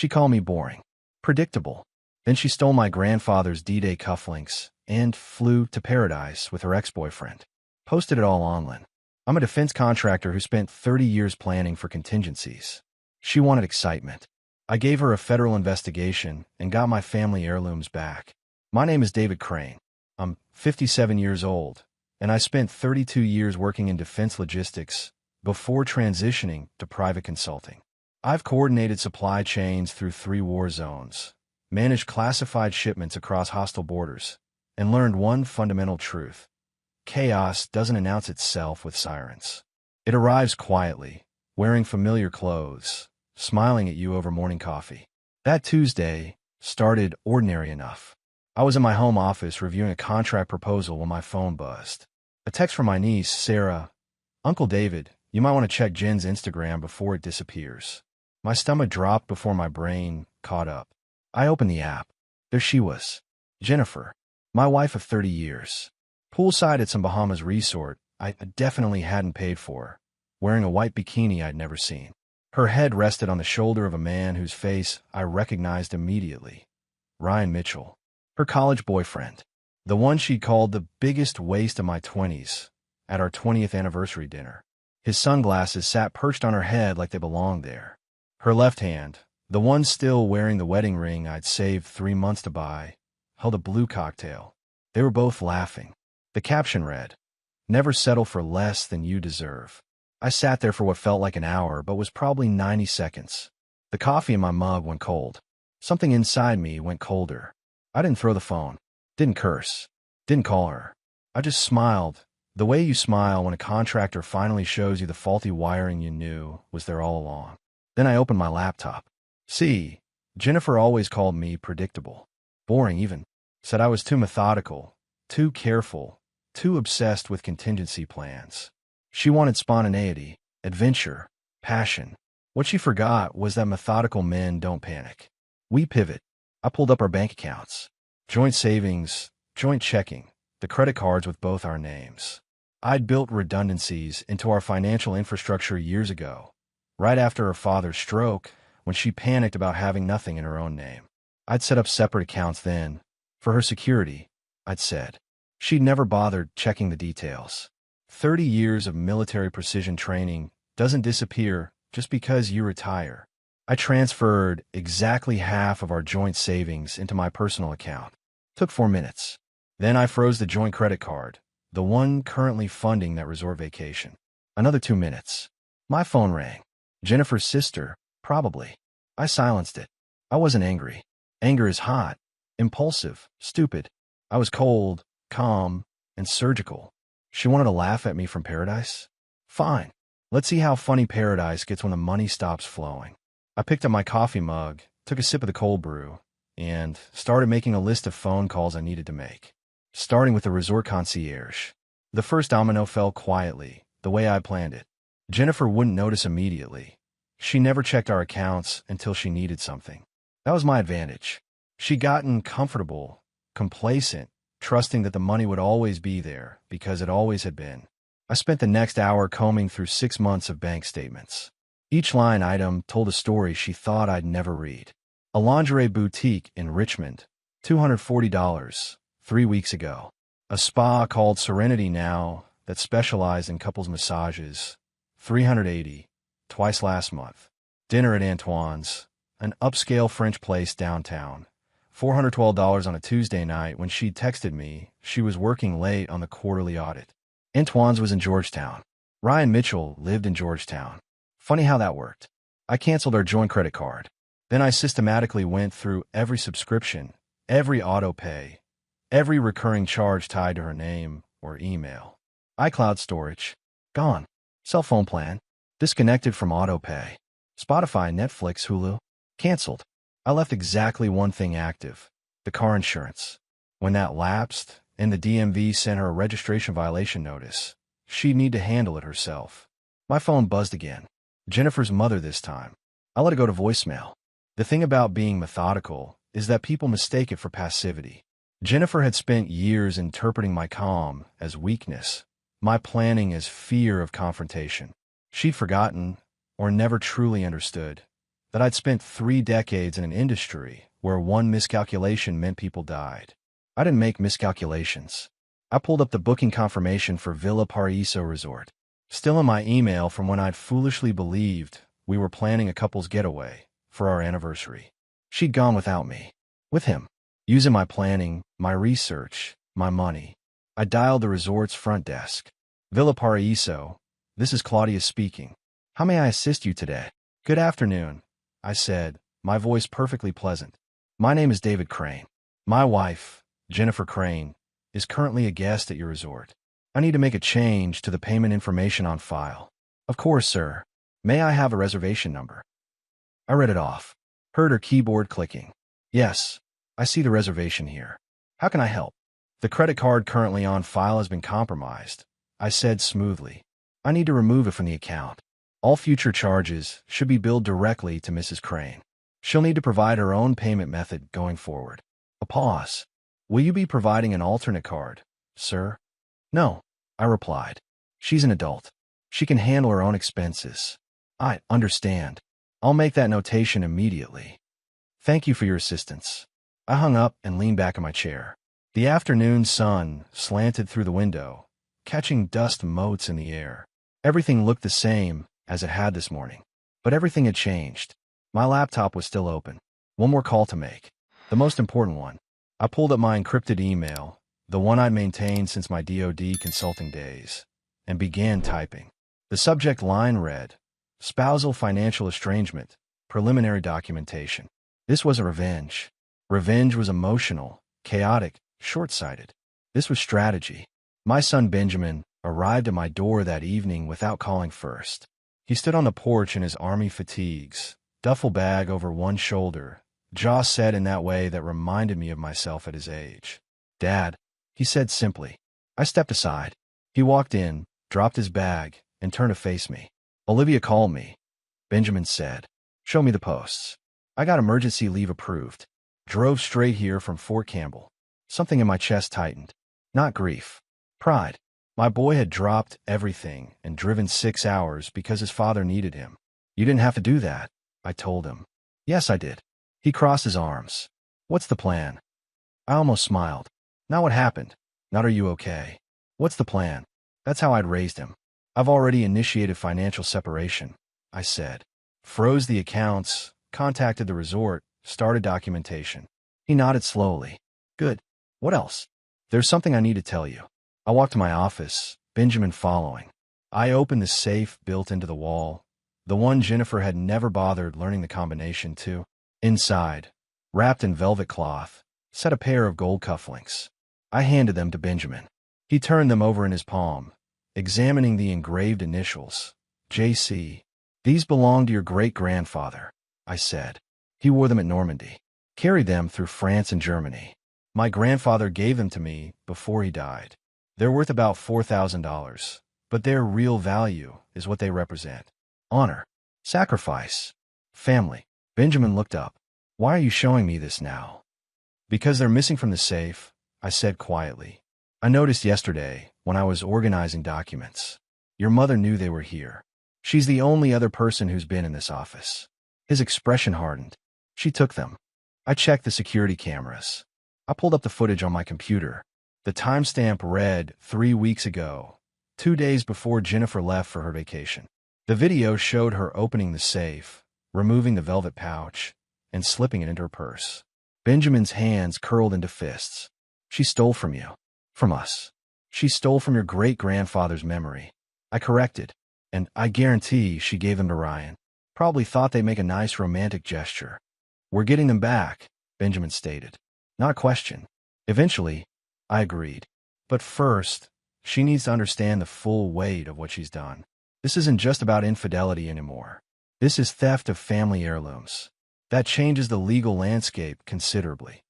She called me boring. Predictable. Then she stole my grandfather's D-Day cufflinks and flew to paradise with her ex-boyfriend. Posted it all online. I'm a defense contractor who spent 30 years planning for contingencies. She wanted excitement. I gave her a federal investigation and got my family heirlooms back. My name is David Crane. I'm 57 years old, and I spent 32 years working in defense logistics before transitioning to private consulting. I've coordinated supply chains through 3 war zones, managed classified shipments across hostile borders, and learned one fundamental truth. Chaos doesn't announce itself with sirens. It arrives quietly, wearing familiar clothes, smiling at you over morning coffee. That Tuesday started ordinary enough. I was in my home office reviewing a contract proposal when my phone buzzed. A text from my niece, Sarah. "Uncle David, you might want to check Jen's Instagram before it disappears." My stomach dropped before my brain caught up. I opened the app. There she was. Jennifer, my wife of 30 years. Poolside at some Bahamas resort I definitely hadn't paid for, wearing a white bikini I'd never seen. Her head rested on the shoulder of a man whose face I recognized immediately. Ryan Mitchell. Her college boyfriend. The one she'd called the biggest waste of my 20s at our 20th anniversary dinner. His sunglasses sat perched on her head like they belonged there. Her left hand, the one still wearing the wedding ring I'd saved 3 months to buy, held a blue cocktail. They were both laughing. The caption read, "Never settle for less than you deserve." I sat there for what felt like an hour, but was probably 90 seconds. The coffee in my mug went cold. Something inside me went colder. I didn't throw the phone. Didn't curse. Didn't call her. I just smiled, the way you smile when a contractor finally shows you the faulty wiring you knew was there all along. Then I opened my laptop. See, Jennifer always called me predictable. Boring even. Said I was too methodical, too careful, too obsessed with contingency plans. She wanted spontaneity, adventure, passion. What she forgot was that methodical men don't panic. We pivot. I pulled up our bank accounts. Joint savings, joint checking, the credit cards with both our names. I'd built redundancies into our financial infrastructure years ago, right after her father's stroke, when she panicked about having nothing in her own name. I'd set up separate accounts then. For her security, I'd said. She'd never bothered checking the details. 30 years of military precision training doesn't disappear just because you retire. I transferred exactly half of our joint savings into my personal account. Took 4 minutes. Then I froze the joint credit card, the one currently funding that resort vacation. Another 2 minutes. My phone rang. Jennifer's sister, probably. I silenced it. I wasn't angry. Anger is hot, impulsive, stupid. I was cold, calm, and surgical. She wanted to laugh at me from paradise? Fine. Let's see how funny paradise gets when the money stops flowing. I picked up my coffee mug, took a sip of the cold brew, and started making a list of phone calls I needed to make. Starting with the resort concierge. The first domino fell quietly, the way I planned it. Jennifer wouldn't notice immediately. She never checked our accounts until she needed something. That was my advantage. She'd gotten comfortable, complacent, trusting that the money would always be there, because it always had been. I spent the next hour combing through 6 months of bank statements. Each line item told a story she thought I'd never read. A lingerie boutique in Richmond, $240, 3 weeks ago. A spa called Serenity Now that specialized in couples massages, $380, twice last month. Dinner at Antoine's, an upscale French place downtown, $412 on a Tuesday night when she'd texted me she was working late on the quarterly audit. Antoine's was in Georgetown. Ryan Mitchell lived in Georgetown. Funny how that worked. I canceled our joint credit card. Then I systematically went through every subscription, every auto pay, every recurring charge tied to her name or email. iCloud storage, gone. Cell phone plan, disconnected from auto pay. Spotify, Netflix, Hulu, canceled. I left exactly one thing active, the car insurance. When that lapsed and the DMV sent her a registration violation notice, she'd need to handle it herself. My phone buzzed again. Jennifer's mother this time. I let it go to voicemail. The thing about being methodical is that people mistake it for passivity. Jennifer had spent years interpreting my calm as weakness, my planning as fear of confrontation. She'd forgotten, or never truly understood, that I'd spent 3 decades in an industry where one miscalculation meant people died. I didn't make miscalculations. I pulled up the booking confirmation for Villa Paraiso Resort, still in my email from when I'd foolishly believed we were planning a couple's getaway for our anniversary. She'd gone without me. With him. Using my planning, my research, my money. I dialed the resort's front desk. Villa Paraiso, this is Claudia speaking. How may I assist you today? Good afternoon, I said, my voice perfectly pleasant. My name is David Crane. My wife, Jennifer Crane, is currently a guest at your resort. I need to make a change to the payment information on file. Of course, sir. May I have a reservation number? I read it off. Heard her keyboard clicking. Yes, I see the reservation here. How can I help? The credit card currently on file has been compromised, I said smoothly. I need to remove it from the account. All future charges should be billed directly to Mrs. Crane. She'll need to provide her own payment method going forward. A pause. Will you be providing an alternate card, sir? No, I replied. She's an adult. She can handle her own expenses. I understand. I'll make that notation immediately. Thank you for your assistance. I hung up and leaned back in my chair. The afternoon sun slanted through the window, catching dust motes in the air. Everything looked the same as it had this morning, but everything had changed. My laptop was still open. One more call to make. The most important one. I pulled up my encrypted email, the one I'd maintained since my DoD consulting days, and began typing. The subject line read, Spousal Financial Estrangement, Preliminary Documentation. This wasn't revenge. Revenge was emotional, chaotic, short-sighted. This was strategy. My son Benjamin arrived at my door that evening without calling first. He stood on the porch in his army fatigues, duffel bag over one shoulder, jaw set in that way that reminded me of myself at his age. Dad, he said simply. I stepped aside. He walked in, dropped his bag, and turned to face me. Olivia called me, Benjamin said. Show me the posts. I got emergency leave approved. Drove straight here from Fort Campbell. Something in my chest tightened. Not grief. Pride. My boy had dropped everything and driven 6 hours because his father needed him. You didn't have to do that, I told him. Yes, I did. He crossed his arms. What's the plan? I almost smiled. Not what happened. Not are you okay? What's the plan? That's how I'd raised him. I've already initiated financial separation, I said. Froze the accounts, contacted the resort, started documentation. He nodded slowly. Good. What else? There's something I need to tell you. I walked to my office, Benjamin following. I opened the safe built into the wall, the one Jennifer had never bothered learning the combination to. Inside, wrapped in velvet cloth, sat a pair of gold cufflinks. I handed them to Benjamin. He turned them over in his palm, examining the engraved initials, J.C. These belong to your great-grandfather, I said. He wore them at Normandy, carried them through France and Germany. My grandfather gave them to me before he died. They're worth about $4,000, but their real value is what they represent. Honor, sacrifice, family. Benjamin looked up. Why are you showing me this now? Because they're missing from the safe, I said quietly. I noticed yesterday when I was organizing documents. Your mother knew they were here. She's the only other person who's been in this office. His expression hardened. She took them. I checked the security cameras. I pulled up the footage on my computer. The timestamp read 3 weeks ago, 2 days before Jennifer left for her vacation. The video showed her opening the safe, removing the velvet pouch, and slipping it into her purse. Benjamin's hands curled into fists. She stole from you. From us. She stole from your great-grandfather's memory. I corrected, and I guarantee she gave them to Ryan. Probably thought they'd make a nice romantic gesture. We're getting them back, Benjamin stated. Not a question. Eventually, I agreed. But first, she needs to understand the full weight of what she's done. This isn't just about infidelity anymore. This is theft of family heirlooms. That changes the legal landscape considerably.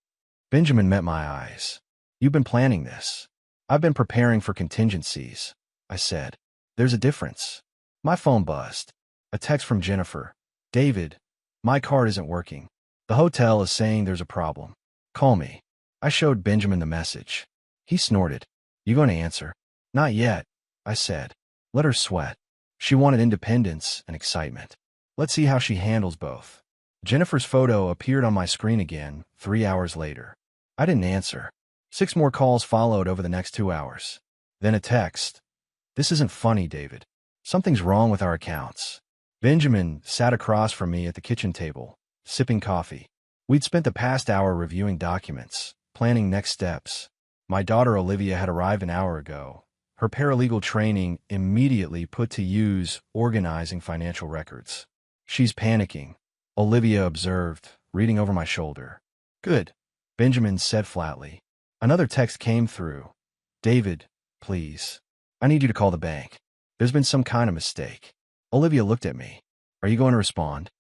Benjamin met my eyes. You've been planning this. I've been preparing for contingencies, I said. There's a difference. My phone buzzed. A text from Jennifer. David, my card isn't working. The hotel is saying there's a problem. Call me. I showed Benjamin the message. He snorted. You going to answer? Not yet, I said. Let her sweat. She wanted independence and excitement. Let's see how she handles both. Jennifer's photo appeared on my screen again 3 hours later. I didn't answer. 6 more calls followed over the next 2 hours. Then a text. This isn't funny, David. Something's wrong with our accounts. Benjamin sat across from me at the kitchen table, sipping coffee. We'd spent the past hour reviewing documents, planning next steps. My daughter Olivia had arrived an hour ago, her paralegal training immediately put to use organizing financial records. She's panicking, Olivia observed, reading over my shoulder. Good, Benjamin said flatly. Another text came through. David, please. I need you to call the bank. There's been some kind of mistake. Olivia looked at me. Are you going to respond?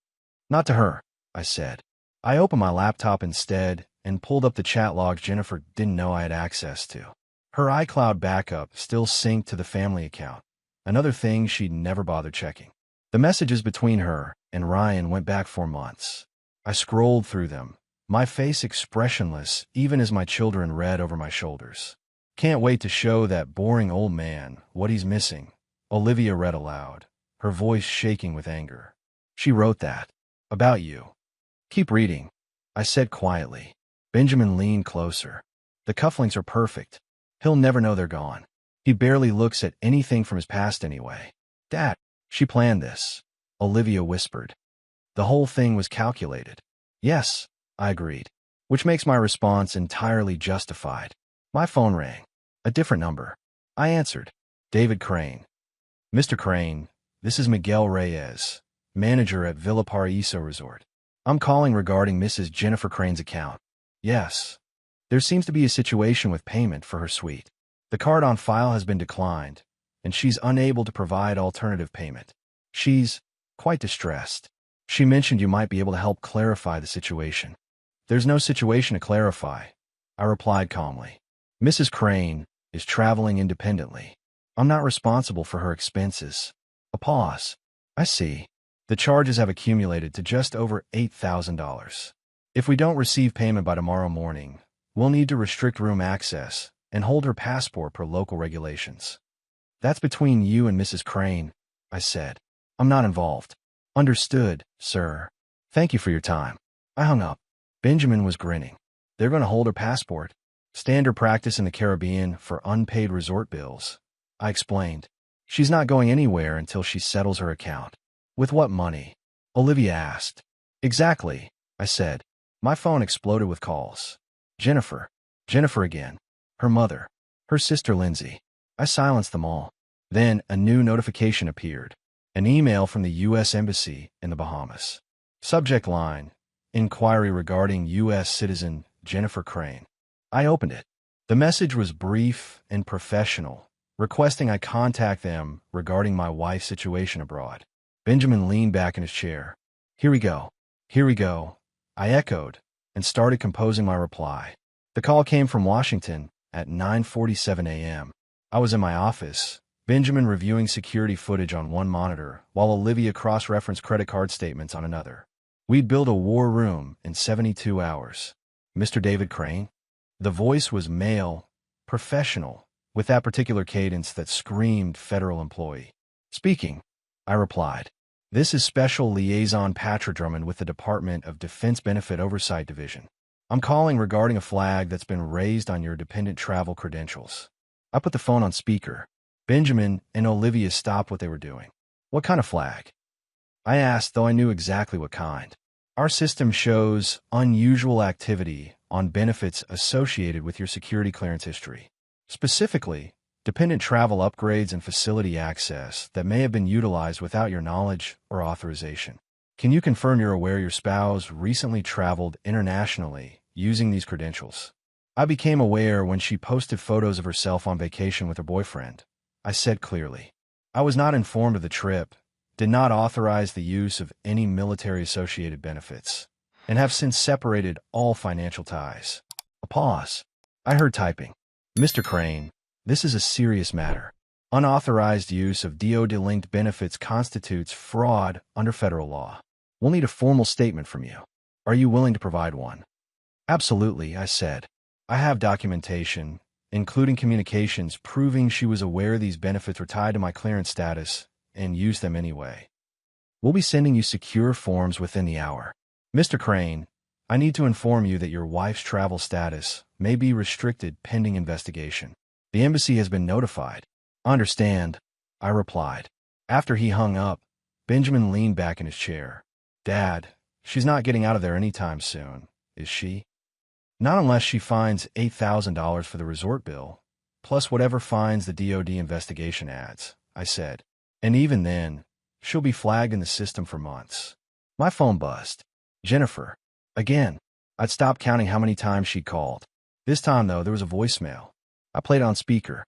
Not to her, I said. I opened my laptop instead and pulled up the chat logs Jennifer didn't know I had access to. Her iCloud backup still synced to the family account, another thing she'd never bothered checking. The messages between her and Ryan went back 4 months. I scrolled through them, my face expressionless even as my children read over my shoulders. Can't wait to show that boring old man what he's missing, Olivia read aloud, her voice shaking with anger. She wrote that. About you. Keep reading, I said quietly. Benjamin leaned closer. The cufflinks are perfect. He'll never know they're gone. He barely looks at anything from his past anyway. Dad, she planned this, Olivia whispered. The whole thing was calculated. Yes, I agreed, which makes my response entirely justified. My phone rang. A different number. I answered. David Crane. Mr. Crane, this is Miguel Reyes, manager at Villa Paraíso Resort. I'm calling regarding Mrs. Jennifer Crane's account. Yes. There seems to be a situation with payment for her suite. The card on file has been declined, and she's unable to provide alternative payment. She's quite distressed. She mentioned you might be able to help clarify the situation. There's no situation to clarify, I replied calmly. Mrs. Crane is traveling independently. I'm not responsible for her expenses. A pause. I see. The charges have accumulated to just over $8,000. If we don't receive payment by tomorrow morning, we'll need to restrict room access and hold her passport per local regulations. That's between you and Mrs. Crane, I said. I'm not involved. Understood, sir. Thank you for your time. I hung up. Benjamin was grinning. They're going to hold her passport. Standard practice in the Caribbean for unpaid resort bills. I explained. She's not going anywhere until she settles her account. With what money? Olivia asked. Exactly, I said. My phone exploded with calls. Jennifer. Jennifer again. Her mother. Her sister Lindsay. I silenced them all. Then a new notification appeared. An email from the U.S. Embassy in the Bahamas. Subject line, inquiry regarding U.S. citizen Jennifer Crane. I opened it. The message was brief and professional, requesting I contact them regarding my wife's situation abroad. Benjamin leaned back in his chair. Here we go. Here we go. I echoed and started composing my reply. The call came from Washington at 9:47 a.m. I was in my office, Benjamin reviewing security footage on one monitor, while Olivia cross-referenced credit card statements on another. We'd built a war room in 72 hours. Mr. David Crane? The voice was male, professional, with that particular cadence that screamed federal employee. Speaking, I replied. This is Special Liaison Patrick Drummond with the Department of Defense Benefit Oversight Division. I'm calling regarding a flag that's been raised on your dependent travel credentials. I put the phone on speaker. Benjamin and Olivia stopped what they were doing. What kind of flag? I asked, though I knew exactly what kind. Our system shows unusual activity on benefits associated with your security clearance history. Specifically, dependent travel upgrades and facility access that may have been utilized without your knowledge or authorization. Can you confirm you're aware your spouse recently traveled internationally using these credentials? I became aware when she posted photos of herself on vacation with her boyfriend. I said clearly. I was not informed of the trip, did not authorize the use of any military-associated benefits, and have since separated all financial ties. A pause. I heard typing. Mr. Crane, this is a serious matter. Unauthorized use of DoD-linked benefits constitutes fraud under federal law. We'll need a formal statement from you. Are you willing to provide one? Absolutely, I said. I have documentation, including communications proving she was aware these benefits were tied to my clearance status and used them anyway. We'll be sending you secure forms within the hour. Mr. Crane, I need to inform you that your wife's travel status may be restricted pending investigation. The embassy has been notified. Understand, I replied. After he hung up, Benjamin leaned back in his chair. Dad, she's not getting out of there anytime soon, is she? Not unless she finds $8,000 for the resort bill, plus whatever fines the DOD investigation adds, I said. And even then, she'll be flagged in the system for months. My phone buzzed. Jennifer. Again. I'd stopped counting how many times she'd called. This time, though, there was a voicemail. I played on speaker.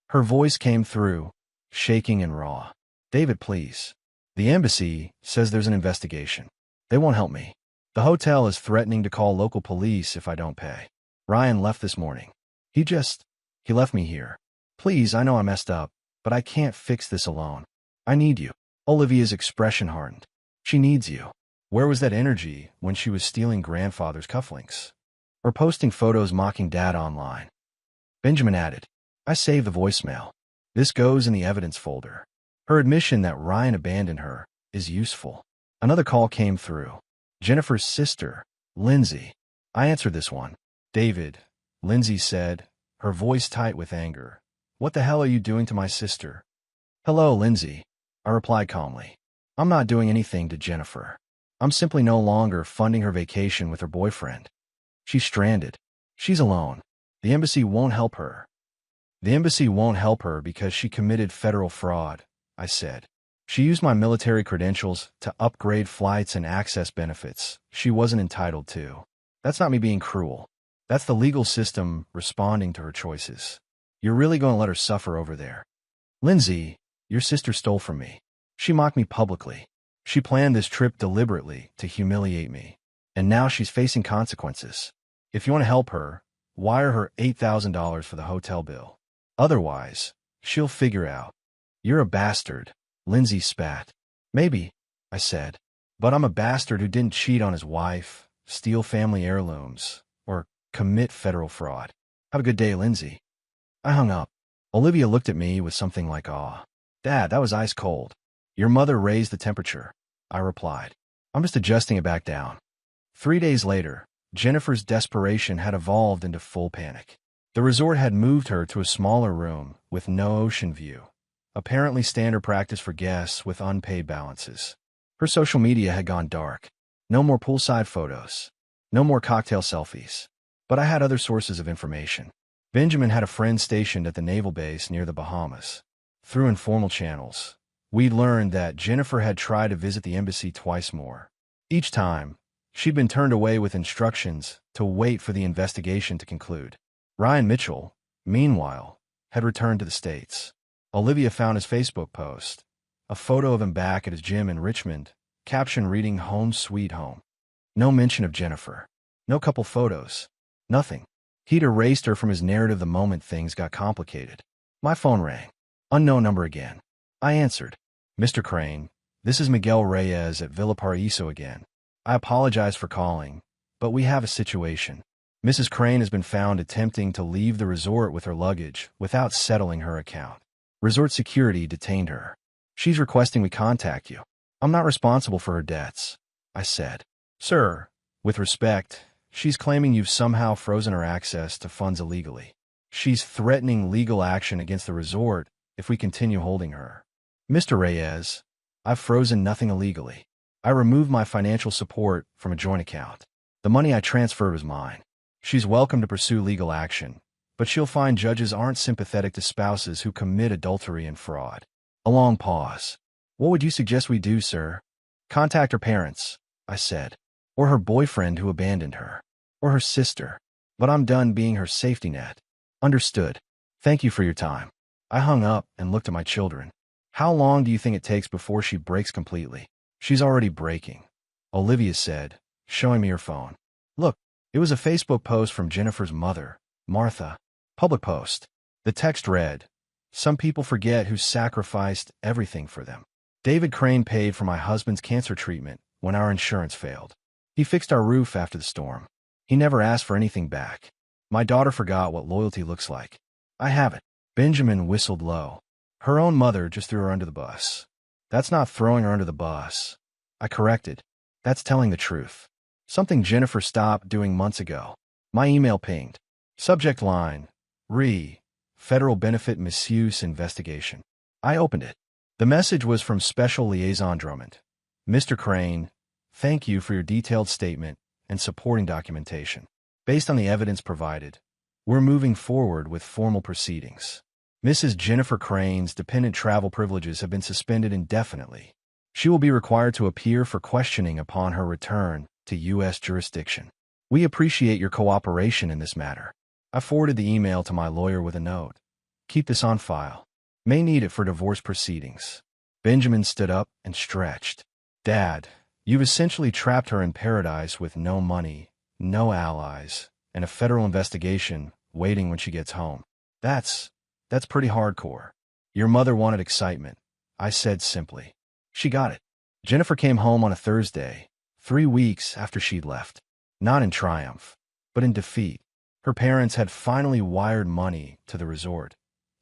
Her voice came through, shaking and raw. David, please. The embassy says there's an investigation. They won't help me. The hotel is threatening to call local police if I don't pay. Ryan left this morning. He left me here. Please, I know I messed up, but I can't fix this alone. I need you. Olivia's expression hardened. She needs you. Where was that energy when she was stealing grandfather's cufflinks? Or posting photos mocking Dad online? Benjamin added, I saved the voicemail. This goes in the evidence folder. Her admission that Ryan abandoned her is useful. Another call came through. Jennifer's sister, Lindsay. I answered this one. David, Lindsay said, her voice tight with anger. What the hell are you doing to my sister? Hello, Lindsay. I replied calmly. I'm not doing anything to Jennifer. I'm simply no longer funding her vacation with her boyfriend. She's stranded. She's alone. The embassy won't help her. The embassy won't help her because she committed federal fraud, I said. She used my military credentials to upgrade flights and access benefits she wasn't entitled to. That's not me being cruel. That's the legal system responding to her choices. You're really going to let her suffer over there. Lindsay, your sister stole from me. She mocked me publicly. She planned this trip deliberately to humiliate me. And now she's facing consequences. If you want to help her, wire her $8,000 for the hotel bill. Otherwise, she'll figure out. You're a bastard, Lindsay spat. Maybe, I said. But I'm a bastard who didn't cheat on his wife, steal family heirlooms, or commit federal fraud. Have a good day, Lindsay. I hung up. Olivia looked at me with something like awe. Dad, that was ice cold. Your mother raised the temperature, I replied. I'm just adjusting it back down. 3 days later, Jennifer's desperation had evolved into full panic. The resort had moved her to a smaller room with no ocean view, apparently standard practice for guests with unpaid balances. Her social media had gone dark. No more poolside photos. No more cocktail selfies. But I had other sources of information. Benjamin had a friend stationed at the naval base near the Bahamas. Through informal channels, we'd learned that Jennifer had tried to visit the embassy twice more. Each time, she'd been turned away with instructions to wait for the investigation to conclude. Ryan Mitchell, meanwhile, had returned to the States. Olivia found his Facebook post, a photo of him back at his gym in Richmond, caption reading Home Sweet Home. No mention of Jennifer. No couple photos. Nothing. He'd erased her from his narrative the moment things got complicated. My phone rang. Unknown number again. I answered. Mr. Crane, this is Miguel Reyes at Villa Paraíso again. I apologize for calling, but we have a situation. Mrs. Crane has been found attempting to leave the resort with her luggage without settling her account. Resort security detained her. She's requesting we contact you. I'm not responsible for her debts, I said. Sir, with respect, she's claiming you've somehow frozen her access to funds illegally. She's threatening legal action against the resort if we continue holding her. Mr. Reyes, I've frozen nothing illegally. I removed my financial support from a joint account. The money I transferred was mine. She's welcome to pursue legal action, but she'll find judges aren't sympathetic to spouses who commit adultery and fraud. A long pause. What would you suggest we do, sir? Contact her parents, I said. Or her boyfriend who abandoned her. Or her sister. But I'm done being her safety net. Understood. Thank you for your time. I hung up and looked at my children. How long do you think it takes before she breaks completely? She's already breaking, Olivia said, showing me her phone. Look, it was a Facebook post from Jennifer's mother, Martha. Public post. The text read, some people forget who sacrificed everything for them. David Crane paid for my husband's cancer treatment when our insurance failed. He fixed our roof after the storm. He never asked for anything back. My daughter forgot what loyalty looks like. I have it. Benjamin whistled low. Her own mother just threw her under the bus. That's not throwing her under the bus. I corrected. That's telling the truth. Something Jennifer stopped doing months ago. My email pinged. Subject line, Federal Benefit Misuse Investigation. I opened it. The message was from Special Liaison Drummond. Mr. Crane, thank you for your detailed statement and supporting documentation. Based on the evidence provided, we're moving forward with formal proceedings. Mrs. Jennifer Crane's dependent travel privileges have been suspended indefinitely. She will be required to appear for questioning upon her return to U.S. jurisdiction. We appreciate your cooperation in this matter. I forwarded the email to my lawyer with a note. Keep this on file. May need it for divorce proceedings. Benjamin stood up and stretched. Dad, you've essentially trapped her in paradise with no money, no allies, and a federal investigation waiting when she gets home. That's pretty hardcore. Your mother wanted excitement, I said simply. She got it. Jennifer came home on a Thursday, 3 weeks after she'd left. Not in triumph, but in defeat. Her parents had finally wired money to the resort.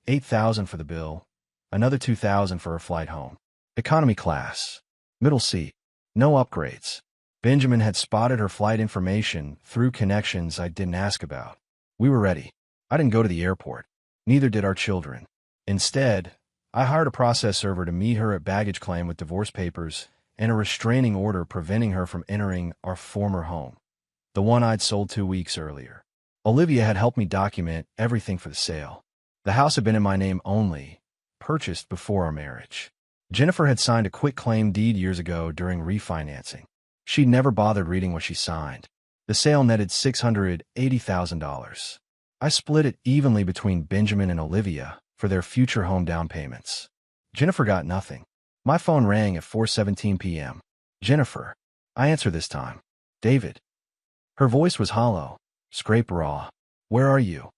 $8,000 for the bill, another $2,000 for her flight home. Economy class, middle seat, no upgrades. Benjamin had spotted her flight information through connections I didn't ask about. We were ready. I didn't go to the airport. Neither did our children. Instead, I hired a process server to meet her at baggage claim with divorce papers and a restraining order preventing her from entering our former home, the one I'd sold 2 weeks earlier. Olivia had helped me document everything for the sale. The house had been in my name only, purchased before our marriage. Jennifer had signed a quitclaim deed years ago during refinancing. She'd never bothered reading what she signed. The sale netted $680,000. I split it evenly between Benjamin and Olivia for their future home down payments. Jennifer got nothing. My phone rang at 4:17 p.m. Jennifer. I answer this time. David. Her voice was hollow, scrape raw. Where are you?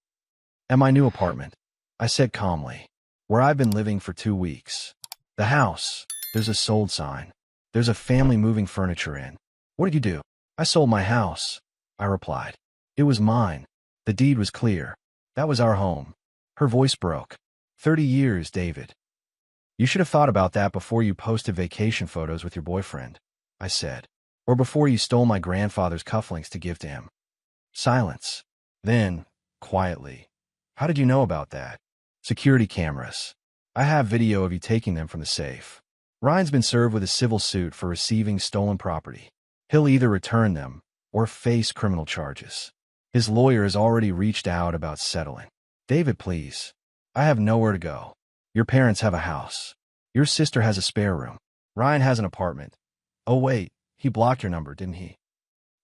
At my new apartment, I said calmly. Where I've been living for 2 weeks. The house. There's a sold sign. There's a family moving furniture in. What did you do? I sold my house, I replied. It was mine. The deed was clear. That was our home. Her voice broke. 30 years, David. You should have thought about that before you posted vacation photos with your boyfriend, I said. Or before you stole my grandfather's cufflinks to give to him. Silence. Then, quietly. How did you know about that? Security cameras. I have video of you taking them from the safe. Ryan's been served with a civil suit for receiving stolen property. He'll either return them or face criminal charges. His lawyer has already reached out about settling. David, please. I have nowhere to go. Your parents have a house. Your sister has a spare room. Ryan has an apartment. Oh wait, he blocked your number, didn't he?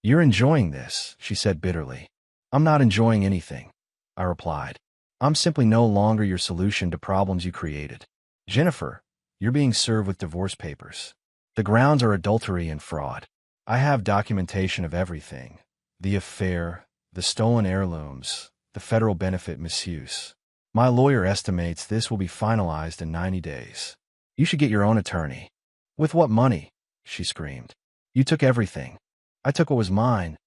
You're enjoying this, she said bitterly. I'm not enjoying anything, I replied. I'm simply no longer your solution to problems you created. Jennifer, you're being served with divorce papers. The grounds are adultery and fraud. I have documentation of everything. The affair, the stolen heirlooms, the federal benefit misuse. My lawyer estimates this will be finalized in 90 days. You should get your own attorney. With what money? She screamed. You took everything. I took what was mine.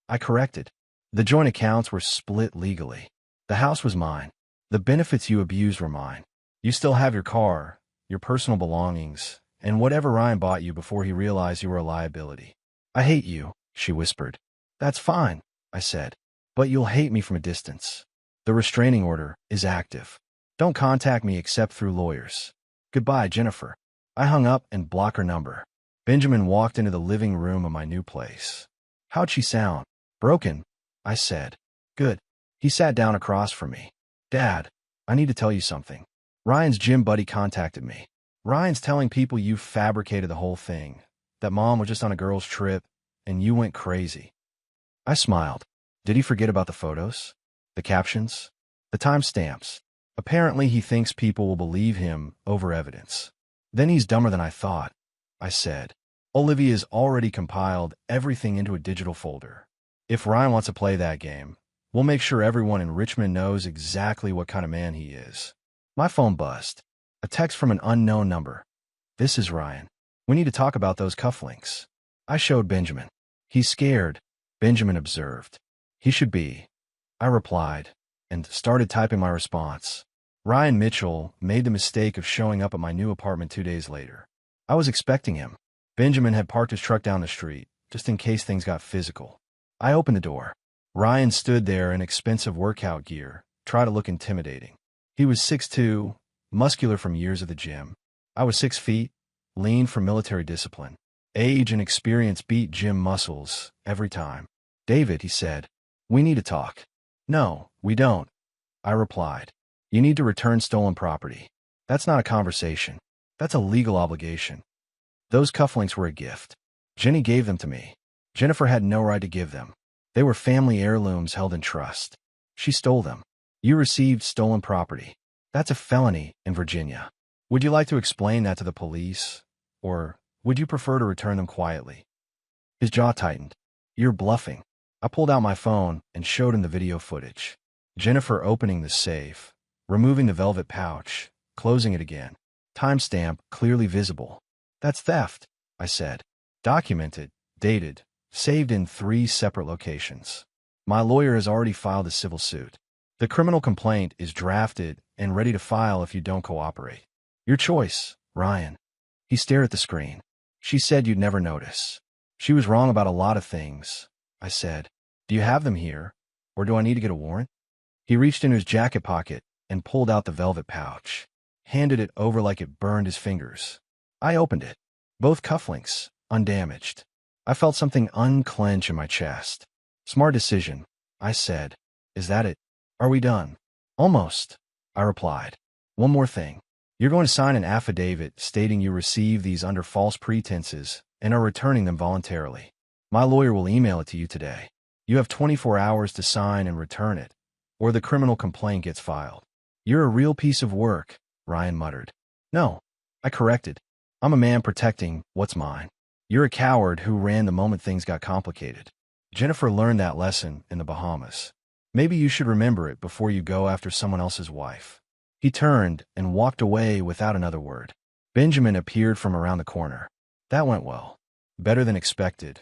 I corrected. The joint accounts were split legally. The house was mine. The benefits you abused were mine. You still have your car, your personal belongings, and whatever Ryan bought you before he realized you were a liability. I hate you, she whispered. That's fine, I said. But you'll hate me from a distance. The restraining order is active. Don't contact me except through lawyers. Goodbye, Jennifer. I hung up and blocked her number. Benjamin walked into the living room of my new place. How'd she sound? Broken, I said. Good. He sat down across from me. Dad, I need to tell you something. Ryan's gym buddy contacted me. Ryan's telling people you fabricated the whole thing, that Mom was just on a girls' trip, and you went crazy. I smiled. Did he forget about the photos? The captions? The timestamps? Apparently he thinks people will believe him over evidence. Then he's dumber than I thought, I said. Olivia's already compiled everything into a digital folder. If Ryan wants to play that game, we'll make sure everyone in Richmond knows exactly what kind of man he is. My phone buzzed. A text from an unknown number. This is Ryan. We need to talk about those cufflinks. I showed Benjamin. He's scared, Benjamin observed. He should be. I replied, and started typing my response. Ryan Mitchell made the mistake of showing up at my new apartment 2 days later. I was expecting him. Benjamin had parked his truck down the street, just in case things got physical. I opened the door. Ryan stood there in expensive workout gear, trying to look intimidating. He was 6'2", muscular from years at the gym. I was 6 feet, lean from military discipline. Age and experience beat gym muscles every time. "David," he said, "we need to talk." "No, we don't," I replied. "You need to return stolen property. That's not a conversation. That's a legal obligation. Those cufflinks were a gift. Jenny gave them to me. Jennifer had no right to give them. They were family heirlooms held in trust. She stole them. You received stolen property. That's a felony in Virginia. Would you like to explain that to the police, or would you prefer to return them quietly?" His jaw tightened. "You're bluffing." I pulled out my phone and showed him the video footage. Jennifer opening the safe, removing the velvet pouch, closing it again. Timestamp clearly visible. "That's theft," I said. "Documented, dated, saved in 3 separate locations. My lawyer has already filed a civil suit. The criminal complaint is drafted and ready to file if you don't cooperate. Your choice, Ryan." He stared at the screen. "She said you'd never notice." "She was wrong about a lot of things," I said. "Do you have them here, or do I need to get a warrant?" He reached into his jacket pocket and pulled out the velvet pouch, handed it over like it burned his fingers. I opened it. Both cufflinks, undamaged. I felt something unclench in my chest. "Smart decision," I said. "Is that it? Are we done?" "Almost," I replied. "One more thing. You're going to sign an affidavit stating you received these under false pretenses and are returning them voluntarily. My lawyer will email it to you today. You have 24 hours to sign and return it, or the criminal complaint gets filed." "You're a real piece of work," Ryan muttered. "No," I corrected. "I'm a man protecting what's mine. You're a coward who ran the moment things got complicated. Jennifer learned that lesson in the Bahamas. Maybe you should remember it before you go after someone else's wife." He turned and walked away without another word. Benjamin appeared from around the corner. "That went well. Better than expected,"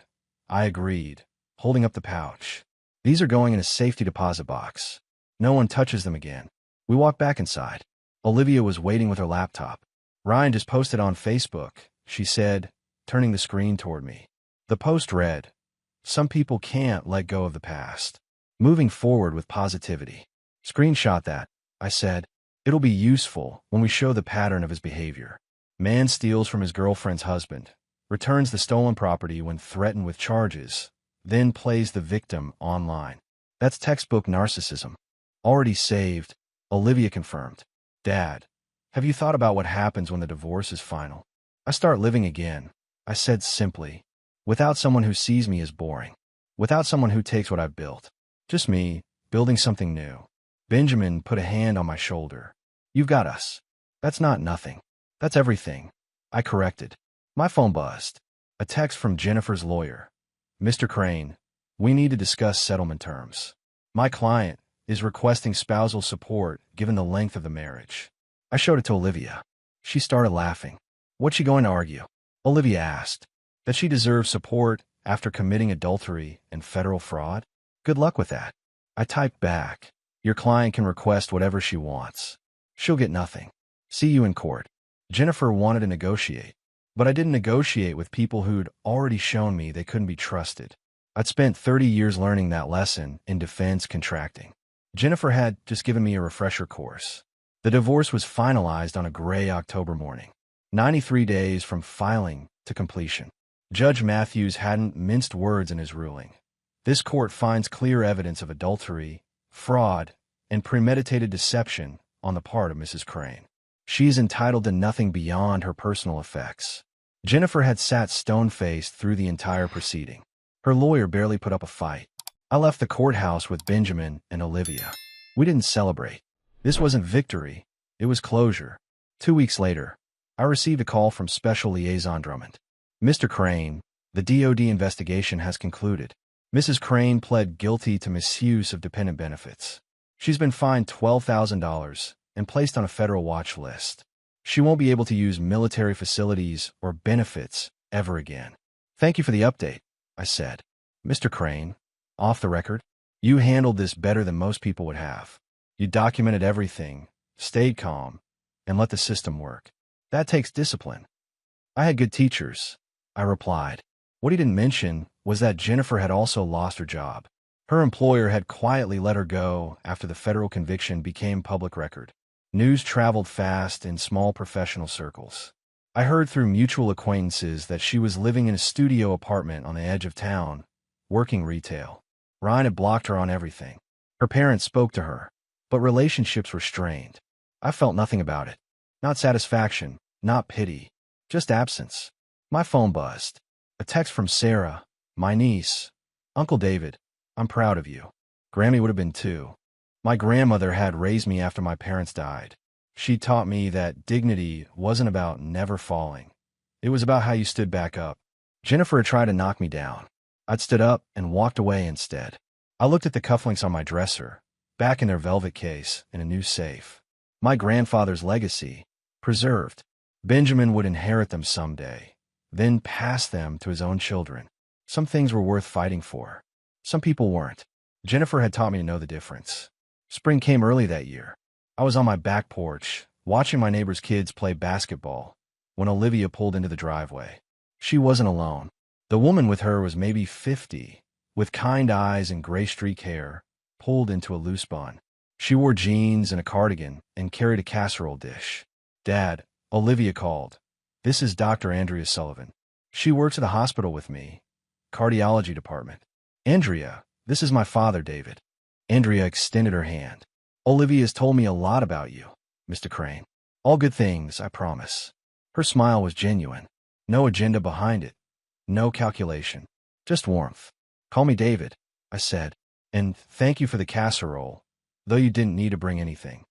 I agreed, holding up the pouch. "These are going in a safety deposit box. No one touches them again." We walked back inside. Olivia was waiting with her laptop. "Ryan just posted on Facebook," she said, turning the screen toward me. The post read, "Some people can't let go of the past. Moving forward with positivity." "Screenshot that," I said. "It'll be useful when we show the pattern of his behavior. Man steals from his girlfriend's husband, returns the stolen property when threatened with charges, then plays the victim online. That's textbook narcissism." "Already saved," Olivia confirmed. "Dad, have you thought about what happens when the divorce is final?" "I start living again," I said simply, "without someone who sees me as boring, without someone who takes what I've built. Just me, building something new." Benjamin put a hand on my shoulder. "You've got us." "That's not nothing. That's everything," I corrected. My phone buzzed. A text from Jennifer's lawyer. "Mr. Crane, we need to discuss settlement terms. My client is requesting spousal support given the length of the marriage." I showed it to Olivia. She started laughing. "What's she going to argue?" Olivia asked. "That she deserves support after committing adultery and federal fraud?" "Good luck with that." I typed back. "Your client can request whatever she wants. She'll get nothing. See you in court." Jennifer wanted to negotiate, but I didn't negotiate with people who'd already shown me they couldn't be trusted. I'd spent 30 years learning that lesson in defense contracting. Jennifer had just given me a refresher course. The divorce was finalized on a gray October morning, 93 days from filing to completion. Judge Matthews hadn't minced words in his ruling. "This court finds clear evidence of adultery, fraud, and premeditated deception on the part of Mrs. Crane. She is entitled to nothing beyond her personal effects." Jennifer had sat stone-faced through the entire proceeding. Her lawyer barely put up a fight. I left the courthouse with Benjamin and Olivia. We didn't celebrate. This wasn't victory, it was closure. 2 weeks later, I received a call from Special Liaison Drummond. "Mr. Crane, the DOD investigation has concluded. Mrs. Crane pled guilty to misuse of dependent benefits. She's been fined $12,000 and placed on a federal watch list. She won't be able to use military facilities or benefits ever again." "Thank you for the update," I said. "Mr. Crane, off the record, you handled this better than most people would have. You documented everything, stayed calm, and let the system work. That takes discipline." "I had good teachers," I replied. What he didn't mention was that Jennifer had also lost her job. Her employer had quietly let her go after the federal conviction became public record. News traveled fast in small professional circles. I heard through mutual acquaintances that she was living in a studio apartment on the edge of town, working retail. Ryan had blocked her on everything. Her parents spoke to her, but relationships were strained. I felt nothing about it. Not satisfaction, not pity, just absence. My phone buzzed. A text from Sarah, my niece. Uncle David, I'm proud of you. Grammy would have been too. My grandmother had raised me after my parents died. She taught me that dignity wasn't about never falling. It was about how you stood back up. Jennifer had tried to knock me down. I'd stood up and walked away instead. I looked at the cufflinks on my dresser, back in their velvet case in a new safe. My grandfather's legacy, preserved. Benjamin would inherit them someday, then pass them to his own children. Some things were worth fighting for. Some people weren't. Jennifer had taught me to know the difference. Spring came early that year. I was on my back porch, watching my neighbor's kids play basketball, when Olivia pulled into the driveway. She wasn't alone. The woman with her was maybe 50, with kind eyes and gray streak hair, pulled into a loose bun. She wore jeans and a cardigan and carried a casserole dish. Dad, Olivia called. This is Dr. Andrea Sullivan. She works at the hospital with me, cardiology department. Andrea, this is my father, David. Andrea extended her hand. Olivia's told me a lot about you, Mr. Crane. All good things, I promise. Her smile was genuine. No agenda behind it. No calculation. Just warmth. Call me David, I said. And thank you for the casserole, though you didn't need to bring anything.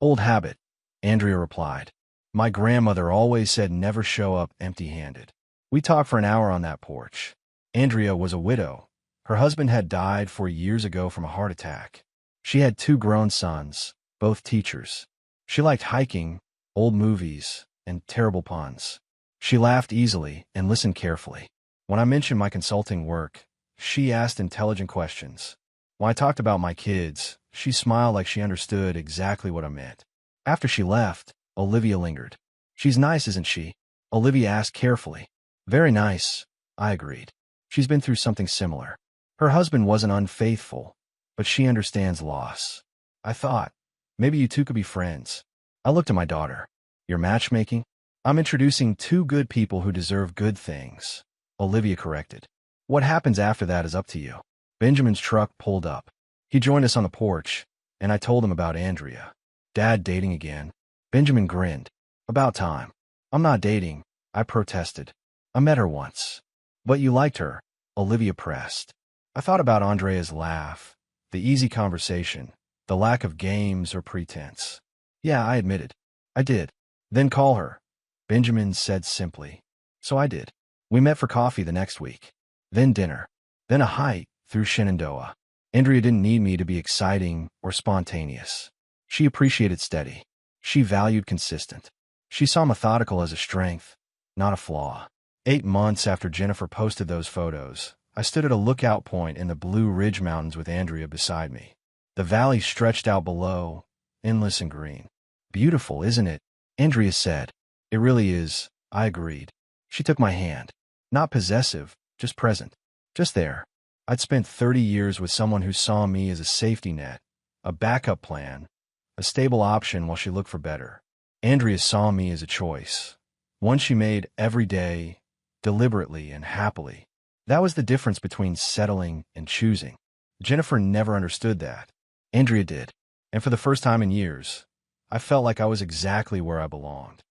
Old habit, Andrea replied. My grandmother always said never show up empty-handed. We talked for an hour on that porch. Andrea was a widow. Her husband had died 4 years ago from a heart attack. She had 2 grown sons, both teachers. She liked hiking, old movies, and terrible puns. She laughed easily and listened carefully. When I mentioned my consulting work, she asked intelligent questions. When I talked about my kids, she smiled like she understood exactly what I meant. After she left, Olivia lingered. She's nice, isn't she? Olivia asked carefully. Very nice, I agreed. She's been through something similar. Her husband wasn't unfaithful, but she understands loss. I thought, maybe you two could be friends. I looked at my daughter. You're matchmaking? I'm introducing 2 good people who deserve good things, Olivia corrected. What happens after that is up to you. Benjamin's truck pulled up. He joined us on the porch, and I told him about Andrea. Dad dating again. Benjamin grinned. About time. I'm not dating, I protested. I met her once. But you liked her, Olivia pressed. I thought about Andrea's laugh, the easy conversation, the lack of games or pretense. Yeah, I admitted. I did. Then call her, Benjamin said simply. So I did. We met for coffee the next week. Then dinner. Then a hike through Shenandoah. Andrea didn't need me to be exciting or spontaneous. She appreciated steady. She valued consistent. She saw methodical as a strength, not a flaw. 8 months after Jennifer posted those photos, I stood at a lookout point in the Blue Ridge Mountains with Andrea beside me. The valley stretched out below, endless and green. Beautiful, isn't it? Andrea said. It really is, I agreed. She took my hand. Not possessive, just present. Just there. I'd spent 30 years with someone who saw me as a safety net, a backup plan, a stable option while she looked for better. Andrea saw me as a choice, one she made every day, deliberately and happily. That was the difference between settling and choosing. Jennifer never understood that. Andrea did. And for the first time in years, I felt like I was exactly where I belonged.